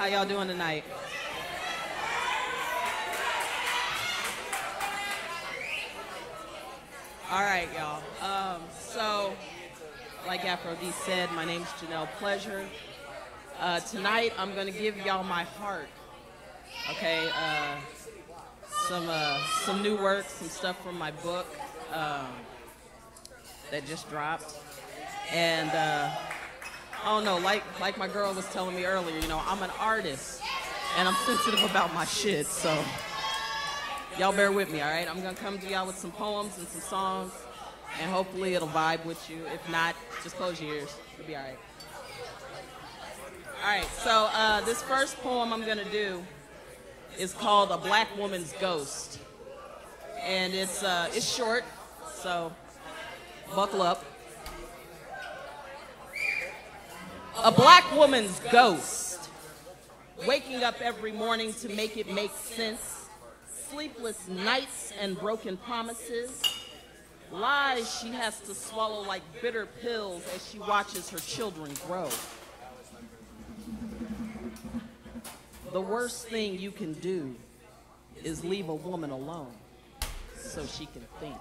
How y'all doing tonight? All right, y'all. So, like Afro D said, my name's Nelle Pleasure. Tonight, I'm gonna give y'all my heart. Okay, some new work, some stuff from my book that just dropped, and I don't know, like my girl was telling me earlier, you know, I'm an artist, and I'm sensitive about my shit, so y'all bear with me, all right? I'm gonna come to y'all with some poems and some songs, and hopefully it'll vibe with you. If not, just close your ears. It'll be all right. All right, so this first poem I'm gonna do is called A Black Woman's Ghost. And it's short, so buckle up. A black woman's ghost, waking up every morning to make it make sense, sleepless nights and broken promises, lies she has to swallow like bitter pills as she watches her children grow. The worst thing you can do is leave a woman alone so she can think.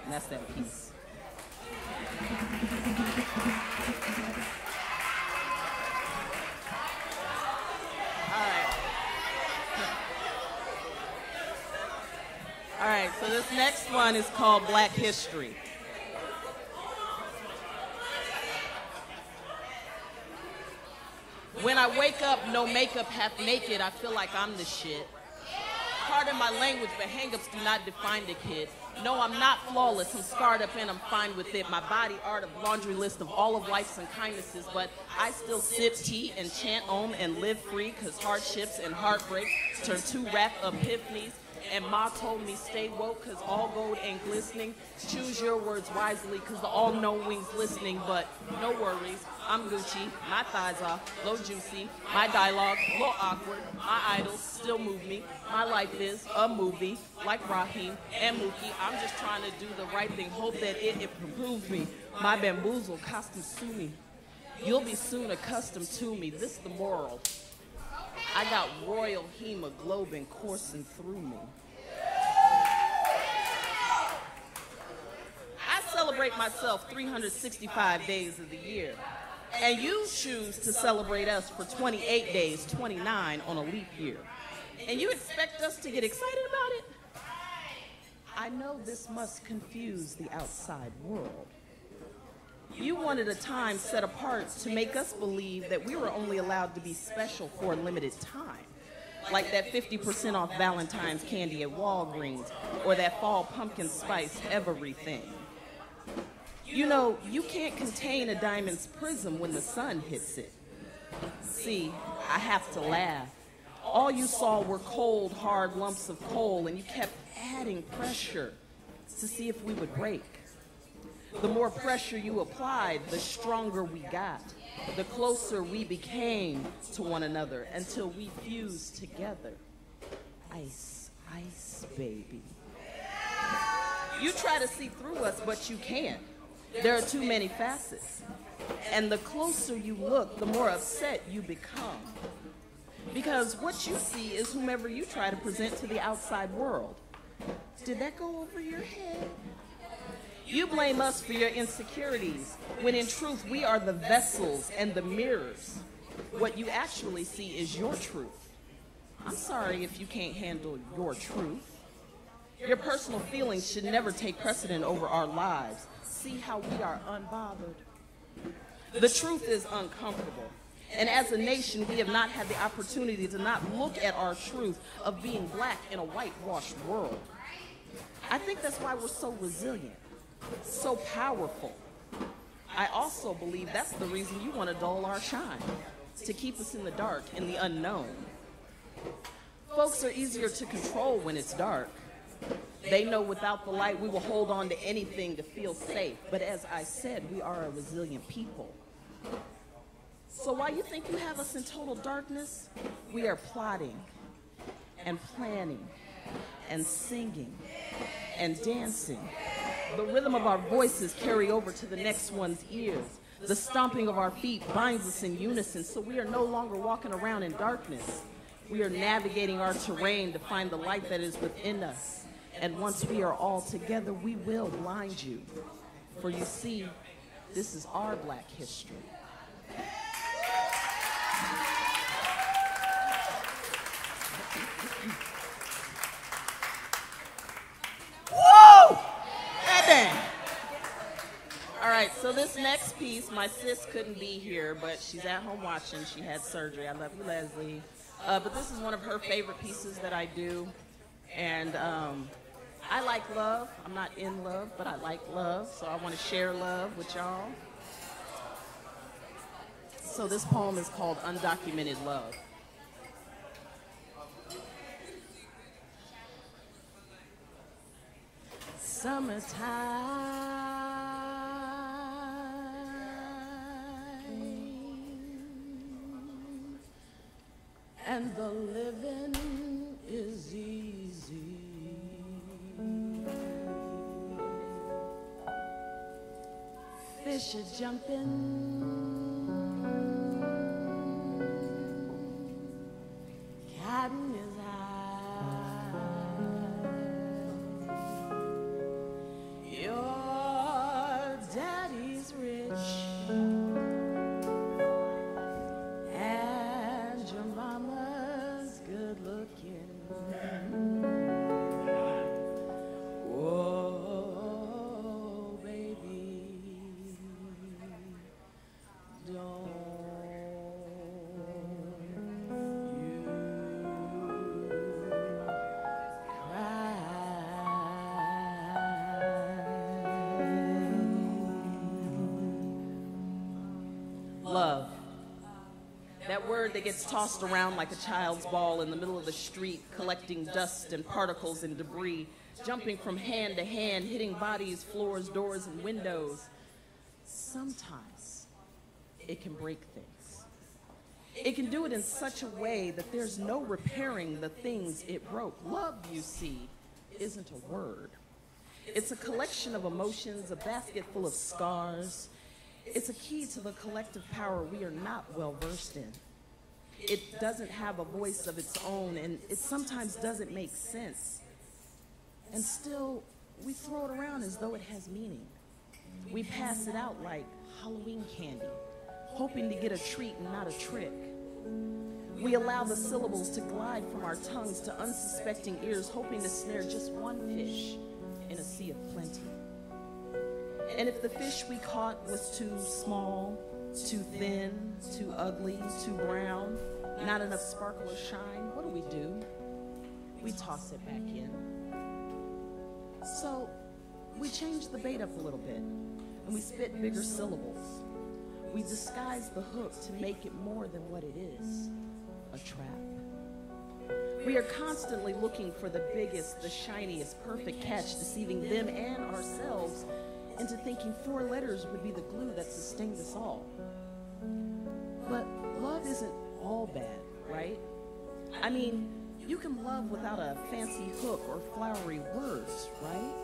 And that's that piece. All right, so this next one is called Black History. When I wake up, no makeup, half naked, I feel like I'm the shit. Pardon my language, but hang-ups do not define the kid. No, I'm not flawless, I'm scarred up and I'm fine with it. My body art of laundry list of all of life's unkindnesses, but I still sip tea and chant om and live free, cause hardships and heartbreaks turn to rap epiphanies. And Ma told me stay woke cause all gold ain't glistening. Choose your words wisely cause the all-knowing's listening. But no worries, I'm Gucci, my thighs are low juicy, my dialogue low awkward, my idols still move me. My life is a movie like Raheem and Mookie. I'm just trying to do the right thing, hope that it improves me. My bamboozle costume sue me. You'll be soon accustomed to me. This the moral. I got royal hemoglobin coursing through me. I celebrate myself 365 days of the year. And you choose to celebrate us for 28 days, 29 on a leap year. And you expect us to get excited about it? I know this must confuse the outside world. You wanted a time set apart to make us believe that we were only allowed to be special for a limited time. Like that 50% off Valentine's candy at Walgreens, or that fall pumpkin spice everything. You know, you can't contain a diamond's prism when the sun hits it. See, I have to laugh. All you saw were cold, hard lumps of coal, and you kept adding pressure to see if we would break. The more pressure you applied, the stronger we got, the closer we became to one another until we fused together. Ice, ice, baby. You try to see through us, but you can't. There are too many facets. And the closer you look, the more upset you become. Because what you see is whomever you try to present to the outside world. Did that go over your head? You blame us for your insecurities, when in truth we are the vessels and the mirrors. What you actually see is your truth. I'm sorry if you can't handle your truth. Your personal feelings should never take precedent over our lives. See how we are unbothered. The truth is uncomfortable. And as a nation, we have not had the opportunity to not look at our truth of being black in a whitewashed world. I think that's why we're so resilient. So powerful. I also believe that's the reason you want to dull our shine, to keep us in the dark, in the unknown. Folks are easier to control when it's dark. They know without the light we will hold on to anything to feel safe. But as I said, we are a resilient people. So while you think you have us in total darkness, we are plotting and planning and singing and dancing. The rhythm of our voices carry over to the next one's ears. The stomping of our feet binds us in unison, so we are no longer walking around in darkness. We are navigating our terrain to find the light that is within us. And once we are all together, we will blind you. For you see, this is our Black history. Whoa! Goddamn. All right, so this next piece, my sis couldn't be here, but she's at home watching. She had surgery. I love you, Leslie. But this is one of her favorite pieces that I do. And I like love. I'm not in love, but I like love. So I want to share love with y'all. So this poem is called Undocumented Love. Summertime. And the living is easy. Fish are jumping, cotton is high. Your daddy's rich. Whoa, baby, don't you cry. Love. That word that gets tossed around like a child's ball in the middle of the street, collecting dust and particles and debris, jumping from hand to hand, hitting bodies, floors, doors, and windows. Sometimes it can break things. It can do it in such a way that there's no repairing the things it broke. Love, you see, isn't a word. It's a collection of emotions, a basket full of scars. It's a key to the collective power we are not well versed in. It doesn't have a voice of its own, and it sometimes doesn't make sense. And still, we throw it around as though it has meaning. We pass it out like Halloween candy, hoping to get a treat and not a trick. We allow the syllables to glide from our tongues to unsuspecting ears, hoping to snare just one fish in a sea of plenty. And if the fish we caught was too small, too thin, too ugly, too brown, not enough sparkle or shine, what do? We toss it back in. So we change the bait up a little bit, and we spit bigger syllables. We disguise the hook to make it more than what it is, a trap. We are constantly looking for the biggest, the shiniest, perfect catch, deceiving them and ourselves into thinking 4 letters would be the glue that sustained us all. But love isn't all bad, right? I mean, you can love without a fancy hook or flowery words, right?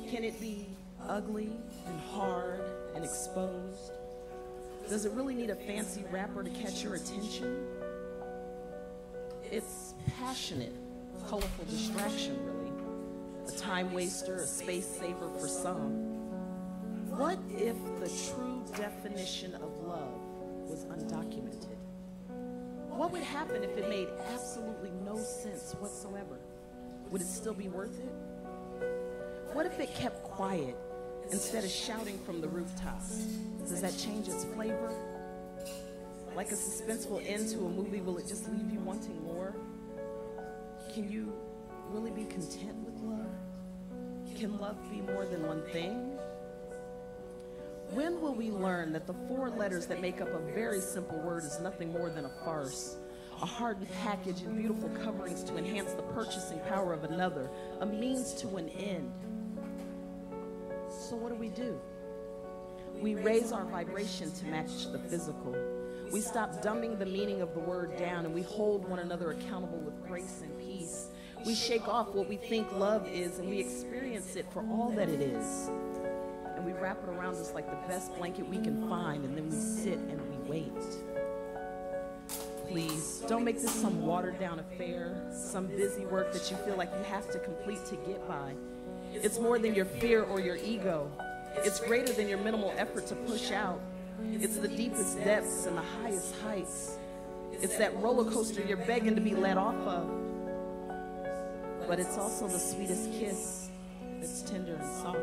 Can it be ugly and hard and exposed? Does it really need a fancy wrapper to catch your attention? It's passionate, colorful distraction, really. A time waster, a space saver for some. What if the true definition of love was undocumented? What would happen if it made absolutely no sense whatsoever? Would it still be worth it? What if it kept quiet instead of shouting from the rooftops? Does that change its flavor? Like a suspenseful end to a movie, will it just leave you wanting more? Can you really be content with love? Can love be more than one thing? When will we learn that the 4 letters that make up a very simple word is nothing more than a farce, a hardened package and beautiful coverings to enhance the purchasing power of another, a means to an end? So what do? We raise our vibration to match the physical. We stop dumbing the meaning of the word down, and we hold one another accountable with grace and peace. We shake off what we think love is, and we experience it for all that it is. And we wrap it around us like the best blanket we can find, and then we sit and we wait. Please, don't make this some watered-down affair, some busy work that you feel like you have to complete to get by. It's more than your fear or your ego. It's greater than your minimal effort to push out. It's the deepest depths and the highest heights. It's that roller coaster you're begging to be let off of. But it's also the sweetest kiss that's tender and soft.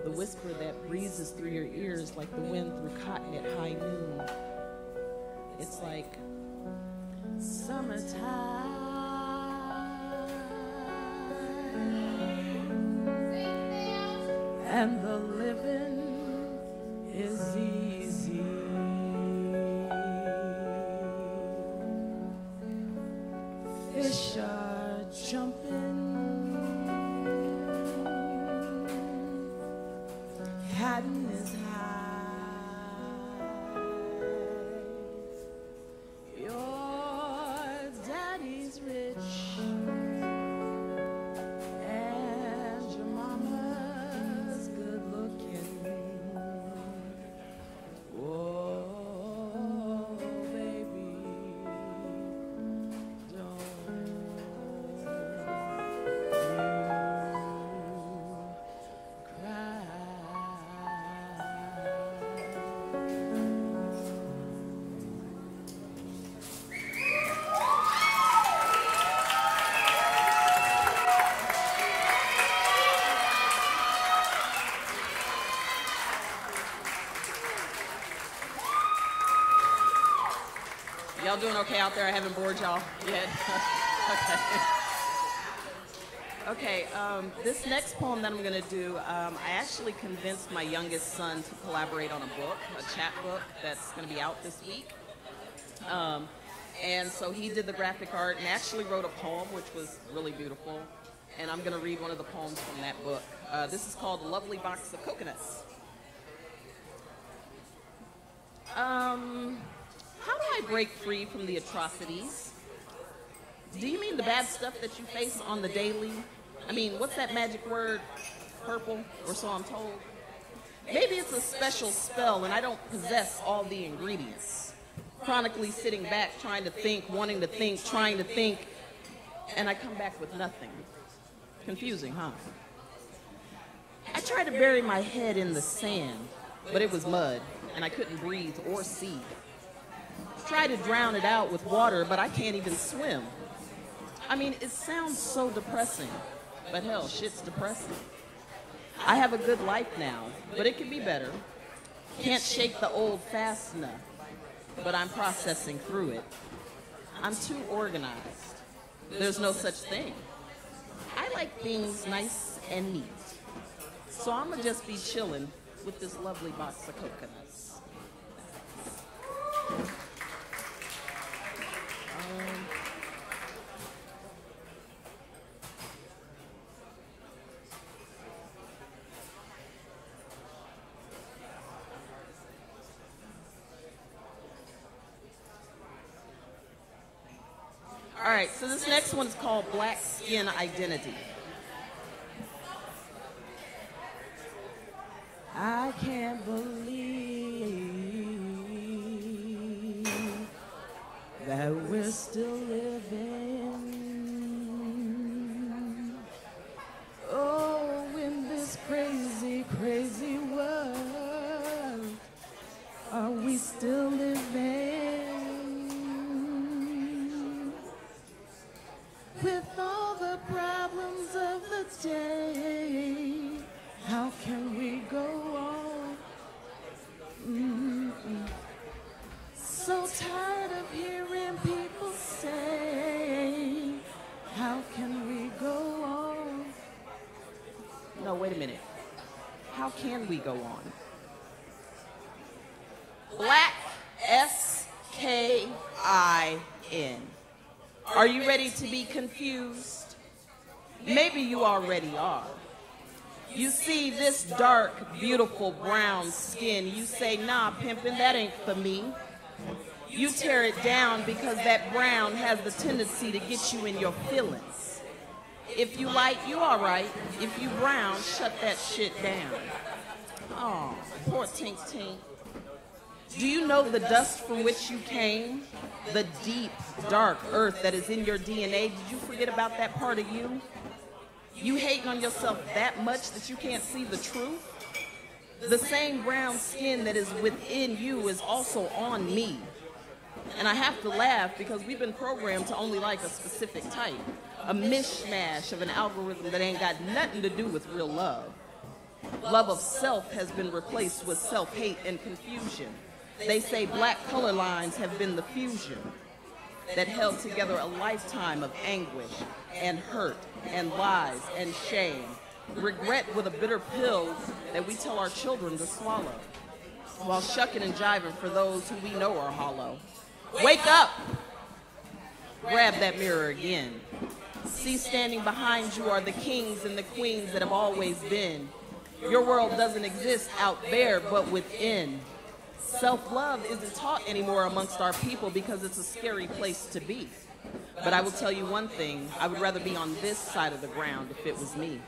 The whisper that breezes through your ears like the wind through cotton at high noon. It's like summertime, and the living is easy. Fish are jumping, cotton is high. Y'all doing okay out there? I haven't bored y'all yet. Okay. This next poem that I'm going to do, I actually convinced my youngest son to collaborate on a book, a chapbook that's going to be out this week. And so he did the graphic art and actually wrote a poem, which was really beautiful. And I'm going to read one of the poems from that book. This is called A Lovely Box of Coconuts. How do I break free from the atrocities? Do you mean the bad stuff that you face on the daily? I mean, what's that magic word? Purple, or so I'm told. Maybe it's a special spell and I don't possess all the ingredients. Chronically sitting back, trying to think, wanting to think, trying to think, and I come back with nothing. Confusing, huh? I tried to bury my head in the sand, but it was mud, and I couldn't breathe or see. Try to drown it out with water, but I can't even swim. I mean, it sounds so depressing, but hell, shit's depressing. I have a good life now, but it could be better. Can't shake the old fast enough, but I'm processing through it. I'm too organized. There's no such thing. I like things nice and neat. So I'm gonna just be chilling with this lovely box of coconuts. All right, so this next one is called Black Skin Identity. I can't believe that we're still living. Oh, in this crazy, crazy world, are we still living? With all the problems of the day, how can we go on? So tired of hearing people say, how can we go on? No, wait a minute. How can we go on? Black, S-K-I-N. Are you ready to be confused? Maybe you already are. You see this dark, beautiful brown skin. You say, nah, pimpin', that ain't for me. You tear it down because that brown has the tendency to get you in your feelings. If you light, you all right. If you brown, shut that shit down. Oh, poor Tink Tink. Do you know the dust from which you came? The deep, dark earth that is in your DNA? Did you forget about that part of you? You hating on yourself that much that you can't see the truth? The same brown skin that is within you is also on me. And I have to laugh because we've been programmed to only like a specific type. A mishmash of an algorithm that ain't got nothing to do with real love. Love of self has been replaced with self-hate and confusion. They say black color lines have been the fusion that held together a lifetime of anguish and hurt and lies and shame. Regret with a bitter pill that we tell our children to swallow, while shucking and jiving for those who we know are hollow. Wake up! Grab that mirror again. See, standing behind you are the kings and the queens that have always been. Your world doesn't exist out there, but within. Self-love isn't taught anymore amongst our people because it's a scary place to be. But I will tell you one thing, I would rather be on this side of the ground if it was me.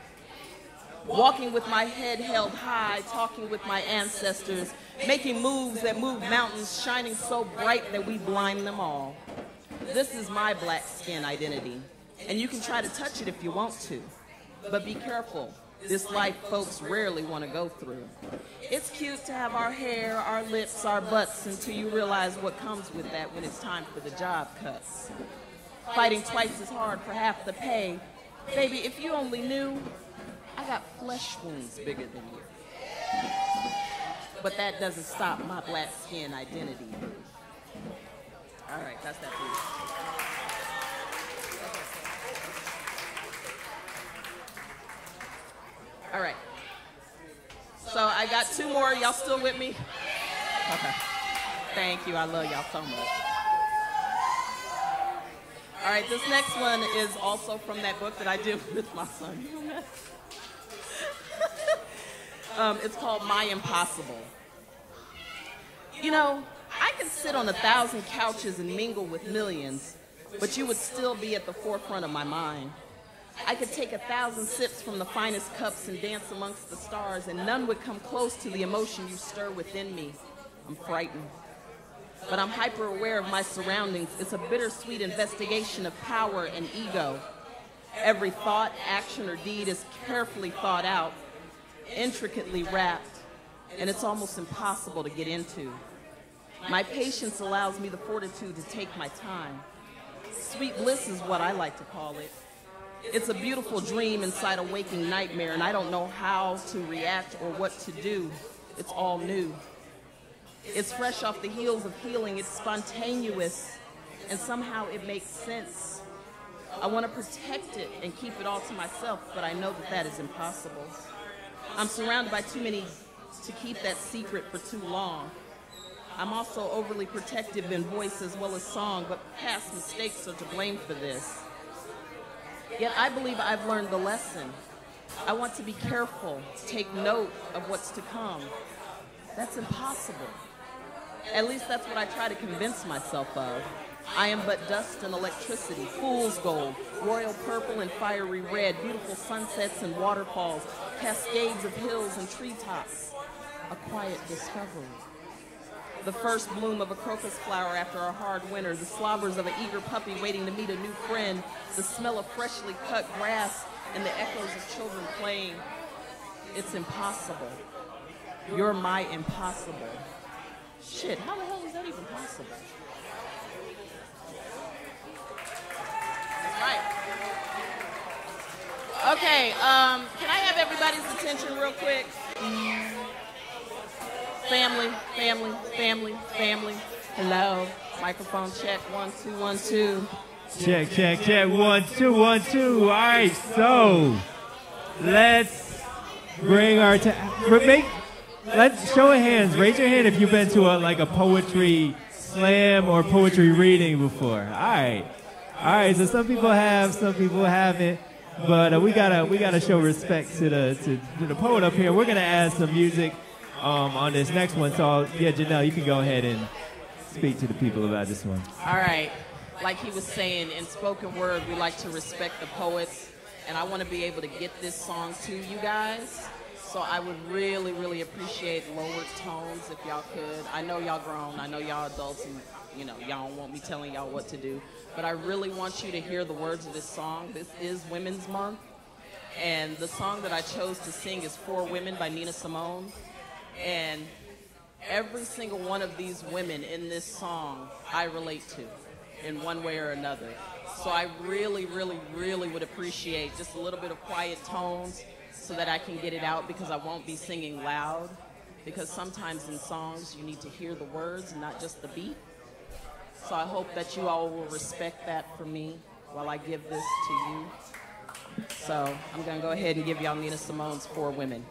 Walking with my head held high, talking with my ancestors, making moves that move mountains, shining so bright that we blind them all. This is my black skin identity, and you can try to touch it if you want to, but be careful. This life folks rarely want to go through. It's cute to have our hair, our lips, our butts, until you realize what comes with that when it's time for the job cuts. Fighting twice as hard for half the pay. Baby, if you only knew, I got flesh wounds bigger than you. But that doesn't stop my black skin identity. All right, that's that piece. All right. So I got two more. Y'all still with me? Okay. Thank you. I love y'all so much. All right, this next one is also from that book that I did with my son. It's called My Impossible. You know, I could sit on 1,000 couches and mingle with millions, but you would still be at the forefront of my mind. I could take 1,000 sips from the finest cups and dance amongst the stars, and none would come close to the emotion you stir within me. I'm frightened. But I'm hyper aware of my surroundings. It's a bittersweet investigation of power and ego. Every thought, action, or deed is carefully thought out, intricately wrapped, and it's almost impossible to get into. My patience allows me the fortitude to take my time. Sweet bliss is what I like to call it. It's a beautiful dream inside a waking nightmare, and I don't know how to react or what to do. It's all new. It's fresh off the heels of healing. It's spontaneous, and somehow it makes sense. I want to protect it and keep it all to myself, but I know that that is impossible. I'm surrounded by too many to keep that secret for too long. I'm also overly protective in voice as well as song, but past mistakes are to blame for this. Yet I believe I've learned the lesson. I want to be careful, take note of what's to come. That's impossible. At least that's what I try to convince myself of. I am but dust and electricity, fool's gold, royal purple and fiery red, beautiful sunsets and waterfalls, cascades of hills and treetops. A quiet discovery. The first bloom of a crocus flower after a hard winter, the slobbers of an eager puppy waiting to meet a new friend, the smell of freshly cut grass, and the echoes of children playing. It's impossible. You're my impossible. Shit, how the hell is that even possible? That's right. Okay, can I have everybody's attention real quick? Family, family, family, family. Hello. Microphone check, 1, 2, 1, 2. Check, check, check, 1, 2, 1, 2. All right, so let's bring our let's show of hands. Raise your hand if you've been to a poetry slam or poetry reading before. All right. So some people have, some people haven't, but we gotta show respect to the poet up here. We're gonna add some music on this next one. So yeah, Janelle, you can go ahead and speak to the people about this one. All right. Like he was saying, in spoken word, we like to respect the poets, and I want to be able to get this song to you guys. So I would really, really appreciate lowered tones if y'all could. I know y'all grown, I know y'all adults, and you know, y'all don't want me telling y'all what to do. But I really want you to hear the words of this song. This is Women's Month. And the song that I chose to sing is For Women by Nina Simone. And every single one of these women in this song I relate to in one way or another. So I really, really, really would appreciate just a little bit of quiet tones so that I can get it out, because I won't be singing loud, because sometimes in songs you need to hear the words and not just the beat. So I hope that you all will respect that for me while I give this to you. So I'm going to go ahead and give y'all Nina Simone's For Women.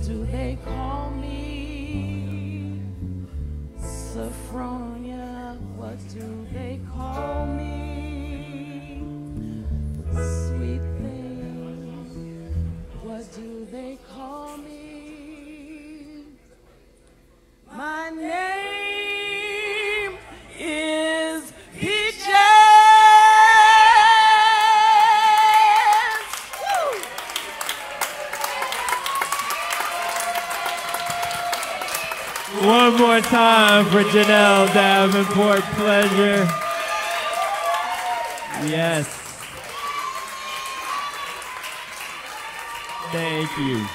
do they call me? California, what do they call me? Sweet thing, what do they call me? My name is Peaches. Woo! One more time for Nelle Davenport-Pleasure. Yes. Thank you.